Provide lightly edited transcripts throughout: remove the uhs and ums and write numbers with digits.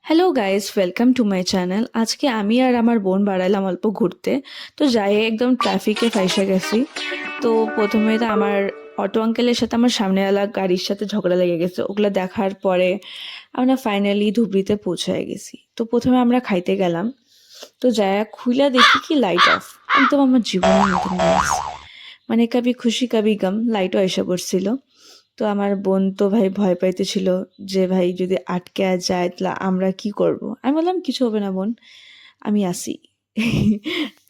Hello guys, welcome to my channel. আজকে আমি আর আমার বোন বাড়াইলাম অল্প ঘুরতে। তো যাই একদম ট্রাফিকে ফাইসা গেছি। তো প্রথমে তো আমার অটো আঙ্কেলের সাথে আমার সামনেওয়ালা গাড়ির সাথে ঝগড়া লেগে গেছে। ওগুলো দেখার পরে আমরা ফাইনালি ধুবড়িতে পৌঁছায় গেছি। তো প্রথমে আমরা খাইতে গেলাম। তো যাই খুইলা দেখি কি লাইট অফ। একদম আমার জীবনের মতন গাইস, মানে কাবি খুশি কাবি গম লাইটও এসে পড়ছিল। তো আমার বোন তো ভাই ভয় পাইতেছিল যে ভাই যদি আটকে যায় তাহলে আমরা কি করব। আমি বললাম কিছু হবে না বোন, আমি আসি।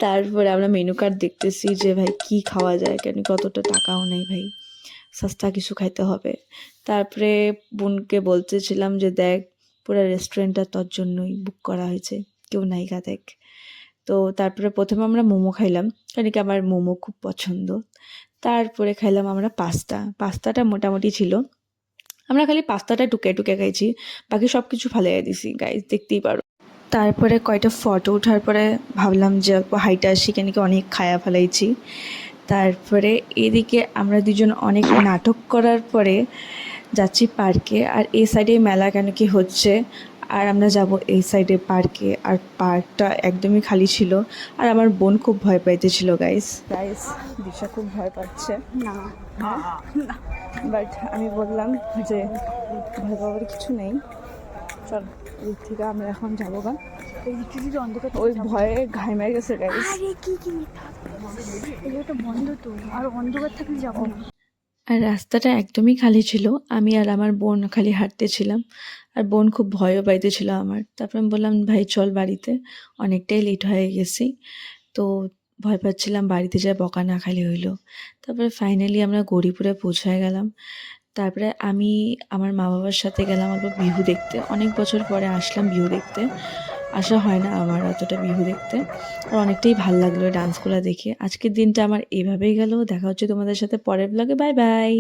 তারপরে আমরা মেনু কার্ড দেখতেছি যে ভাই কি খাওয়া যায়, কেন কতটা টাকাও নেই ভাই, সস্তা কিছু খাইতে হবে। তারপরে বোনকে বলতেছিলাম যে দেখ, পুরো রেস্টুরেন্টটা তোর জন্যই বুক করা হয়েছে, কেউ নাইকা দেখ। তো তারপরে প্রথমে আমরা মোমো খাইলাম, কারণ কি আমার মোমো খুব পছন্দ। তারপরে খাইলাম আমরা পাস্তাটা মোটামুটি ছিল। আমরা খালি পাস্তাটা টুকে টুকে খাইছি, বাকি সব কিছু ফালাইয়া দিছি গাইস, দেখতেই পারো। তারপরে কয়টা ফটো ওঠার পরে ভাবলাম যে অল্প হাইটা আসি, কেন কি অনেক খায়া ফেলাইছি। তারপরে এদিকে আমরা দুজন অনেক নাটক করার পরে যাচ্ছি পার্কে। আর এই সাইডে মেলা কেন কি হচ্ছে, আর আমরা যাব এই সাইডে পার্কে। আর পার্কটা একদমই খালি ছিল। আর আমার বোন খুব ভয় পাইতেছিল গাইস। দিশা খুব ভয় পাচ্ছে না, বাট আমি বললাম যে ভয় পাওয়ার কিছু নেই, চল এদিক থেকে আমরা এখন যাবো। গা এই দিকটা যদি অন্ধকার ওই ভয়ে ঘাইমে গেছে গাইস। আরে কি এটা বন্ধ তো, আর অন্ধকার থাকলে যাবো না। আর রাস্তাটা একদমই খালি ছিল, আমি আর আমার বোন খালি হাঁটতেছিলাম। আর বোন খুব ভয়ও পাইতেছিল আমার। তারপর আমি বললাম ভাই চল বাড়িতে, অনেকটাই লেট হয়ে গেছি। তো ভয় পাচ্ছিলাম বাড়িতে যা বকা না খালি হইলো। তারপরে ফাইনালি আমরা গৌরীপুরে পৌঁছায় গেলাম। তারপরে আমি আমার মা বাবার সাথে গেলাম অল্প বিহু দেখতে। অনেক বছর পরে আসলাম বিহু দেখতে, আসা হয় না আমার অতটা বিহু দেখতে। আর অনেকটাই ভাল লাগলো ডান্সগুলো দেখে। আজকের দিনটা আমার এইভাবেই গেল। দেখা হচ্ছে তোমাদের সাথে পরের ব্লগে। Bye bye.